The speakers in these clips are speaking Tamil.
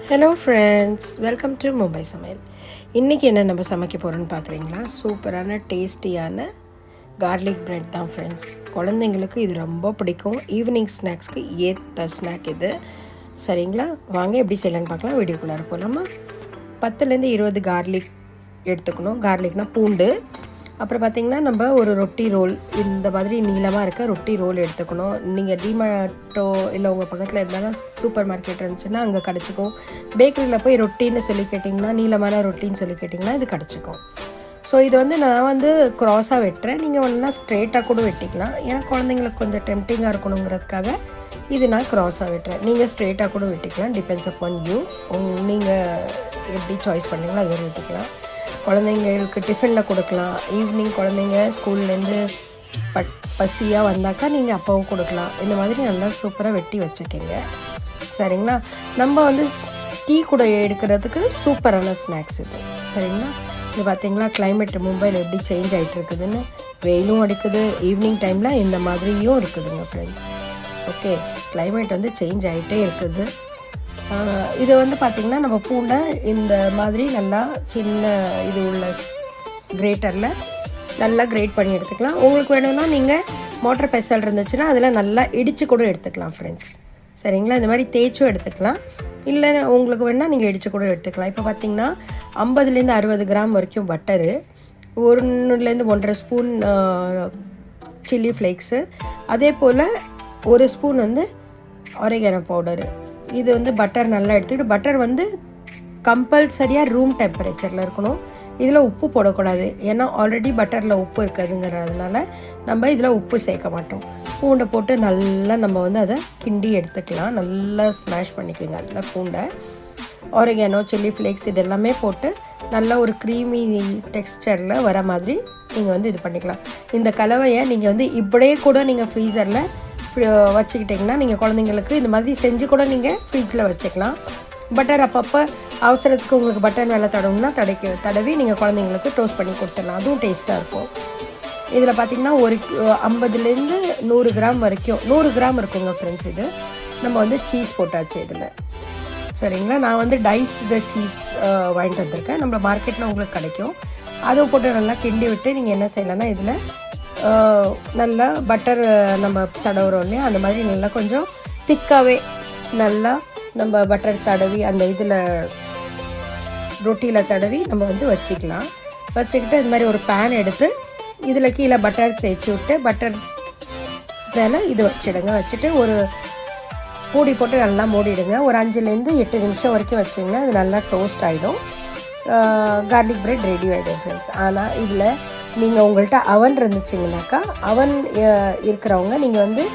Hello friends, welcome to Mumbai சமையல். இன்றைக்கி என்ன நம்ம சமைக்க போகிறோன்னு பார்க்குறீங்களா? சூப்பரான டேஸ்டியான கார்லிக் ப்ரெட் தான் ஃப்ரெண்ட்ஸ். குழந்தைங்களுக்கு இது ரொம்ப பிடிக்கும். ஈவினிங் ஸ்நாக்ஸ்க்கு ஏற்ற ஸ்நாக் இது. சரிங்களா, வாங்க எப்படி செய்யலான்னு பார்க்கலாம். வீடியோக்குள்ளார போகலாமா? 10லேருந்து 20 கார்லிக் எடுத்துக்கணும். கார்லிக்னால் பூண்டு. அப்புறம் பார்த்திங்கன்னா நம்ம ஒரு ரொட்டி ரோல், இந்த மாதிரி நீளமாக இருக்க ரொட்டி ரோல் எடுத்துக்கணும். நீங்கள் டிமாட்டோ இல்லை உங்கள் பக்கத்தில் இருந்தாலும் சூப்பர் மார்க்கெட் இருந்துச்சுன்னா அங்கே கிடச்சிக்கும். பேக்கரியில் போய் ரொட்டின்னு சொல்லி கேட்டிங்கன்னா, நீளமான ரொட்டின்னு சொல்லி கேட்டிங்கன்னா இது கிடச்சிக்கும். ஸோ இது நான் க்ராஸாக வெட்டுறேன். நீங்கள் ஒன்றா ஸ்ட்ரெயிட்டாக கூட வெட்டிக்கலாம். ஏன்னா குழந்தைங்களுக்கு கொஞ்சம் டெம்டிங்காக இருக்கணுங்கிறதுக்காக இது நான் க்ராஸாக வெட்டுறேன். நீங்கள் ஸ்ட்ரெயிட்டாக கூட வெட்டிக்கலாம். Depends upon you. நீங்கள் எப்படி சாய்ஸ் பண்ணுறீங்களோ அது மாதிரி வெட்டிக்கலாம். குழந்தைங்களுக்கு டிஃபனில் கொடுக்கலாம். ஈவினிங் குழந்தைங்க ஸ்கூல்லேருந்து பசியாக வந்தாக்கா நீங்கள் அப்பவும் கொடுக்கலாம். இந்த மாதிரி நல்லா சூப்பராக வெட்டி வச்சுக்கோங்க. சரிங்களா, நம்ம டீ கூட எடுக்கிறதுக்கு சூப்பரான ஸ்நாக்ஸ் இது. சரிங்களா, இது பார்த்திங்களா கிளைமேட் மும்பையில் எப்படி சேஞ்ச் ஆகிட்டு இருக்குதுன்னு. வெயிலும் அடிக்குது, ஈவினிங் டைமில் இந்த மாதிரியும் இருக்குதுங்க ஃப்ரெண்ட்ஸ். ஓகே, கிளைமேட் சேஞ்ச் ஆகிட்டே இருக்குது. இது பார்த்திங்கன்னா நம்ம பூண்டை இந்த மாதிரி நல்லா சின்ன இது உள்ள கிரேட்டரில் நல்லா கிரேட் பண்ணி எடுத்துக்கலாம். உங்களுக்கு வேணும்னா நீங்கள் மோட்டர் பெசல் இருந்துச்சுன்னா அதில் நல்லா இடித்து கூட எடுத்துக்கலாம் ஃப்ரெண்ட்ஸ். சரிங்களா, இந்த மாதிரி தேய்ச்சும் எடுத்துக்கலாம். இல்லை உங்களுக்கு வேணால் நீங்கள் இடித்து கூட எடுத்துக்கலாம். இப்போ பார்த்திங்கன்னா 50லேருந்து 60 கிராம் வரைக்கும் பட்டரு, 1லேருந்து 1.5 ஸ்பூன் சில்லி ஃப்ளேக்ஸு, அதே போல் 1 ஸ்பூன் ஆரிகானோ பவுடரு. இது பட்டர் நல்லா எடுத்துக்கிட்டு, பட்டர் கம்பல்சரியாக ரூம் டெம்பரேச்சரில் இருக்கணும். இதில் உப்பு போடக்கூடாது. ஏன்னா ஆல்ரெடி பட்டரில் உப்பு இருக்குதுங்கிறதுனால நம்ம இதில் உப்பு சேர்க்க மாட்டோம். பூண்டை போட்டு நல்லா நம்ம அதை கிண்டி எடுத்துக்கலாம். நல்லா ஸ்மாஷ் பண்ணிக்கோங்க அதில் பூண்டை. ஆரிகானோ, சில்லி ஃப்ளேக்ஸ் இது எல்லாமே போட்டு நல்லா ஒரு க்ரீமி டெக்ஸ்சரில் வர மாதிரி நீங்கள் இது பண்ணிக்கலாம். இந்த கலவையை நீங்கள் இப்படியே கூட நீங்கள் ஃப்ரீசரில் வச்சுக்கிட்டிங்கன்னா நீங்கள் குழந்தைங்களுக்கு இந்த மாதிரி செஞ்சு கூட நீங்கள் ஃப்ரிட்ஜில் வச்சுக்கலாம். பட்டர் அப்பப்போ அவசரத்துக்கு உங்களுக்கு பட்டர் மேலே தடவுனா தடவி நீங்கள் குழந்தைங்களுக்கு டோஸ்ட் பண்ணி கொடுத்துடலாம். அதுவும் டேஸ்ட்டாக இருக்கும். இதில் பார்த்திங்கன்னா ஒரு 50லேருந்து 100 கிராம் வரைக்கும் 100 கிராம் இருக்குங்க ஃப்ரெண்ட்ஸ். இது நம்ம சீஸ் போட்டாச்சு இதில். சரிங்களா, நான் டைஸ்டு சீஸ் வாங்கிட்டு வந்திருக்கேன். நம்ம மார்க்கெட்டில் உங்களுக்கு கிடைக்கும். அதை போட்டு நல்லா கிண்டி விட்டு நீங்கள் என்ன செய்யலாம்னா இதில் நல்லா பட்டர் நம்ம தடவுறோம் இல்லையா, அந்த மாதிரி நல்லா கொஞ்சம் திக்காகவே நல்லா நம்ம பட்டர் தடவி அந்த இதில் ரொட்டியில் தடவி நம்ம வச்சுக்கலாம். வச்சுக்கிட்டு இந்த மாதிரி ஒரு பேன் எடுத்து இதில் கீழே பட்டர் தேய்ச்சி விட்டு பட்டர் மேலே இது வச்சுடுங்க. வச்சுட்டு ஒரு மூடி போட்டு நல்லா மூடிடுங்க. ஒரு 5லேருந்து 8 நிமிஷம் வரைக்கும் வச்சிங்கன்னா அது நல்லா டோஸ்ட் ஆகிடும். கார்லிக் ப்ரெட் ரெடி ஆகிடும் ஃப்ரெண்ட்ஸ். ஆனால் இதில் நீங்கள் உங்கள்கிட்ட அவன் இருந்துச்சிங்கனாக்கா, அவன் இருக்கிறவங்க நீங்கள்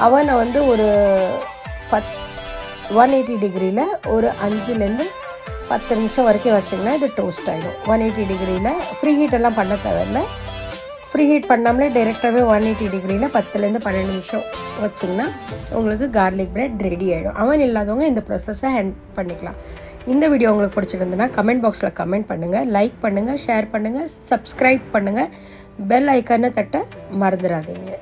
அவனை ஒரு 180 டிகிரியில் ஒரு 5லேருந்து 10 நிமிஷம் வரைக்கும் வச்சிங்கன்னா இது டோஸ்ட் ஆகிடும். 180 டிகிரியில் ஃப்ரீ ஹீட்டெல்லாம் பண்ண தேவையில்லை. ஃப்ரீ ஹீட் பண்ணாமலே டைரெக்டாகவே 180 டிகிரியில் 10லேருந்து 12 நிமிஷம் வச்சிங்கன்னா உங்களுக்கு கார்லிக் ப்ரெட் ரெடி ஆகிடும். அவன் இல்லாதவங்க இந்த ப்ராசஸை ஹேண்ட் பண்ணிக்கலாம். இந்த வீடியோ உங்களுக்கு பிடிச்சிருந்துன்னா கமெண்ட் பாக்ஸில் கமெண்ட் பண்ணுங்கள், லைக் பண்ணுங்கள், ஷேர் பண்ணுங்கள், சப்ஸ்கிரைப் பண்ணுங்கள், பெல் ஐக்கானை தட்ட மறந்துடாதீங்க.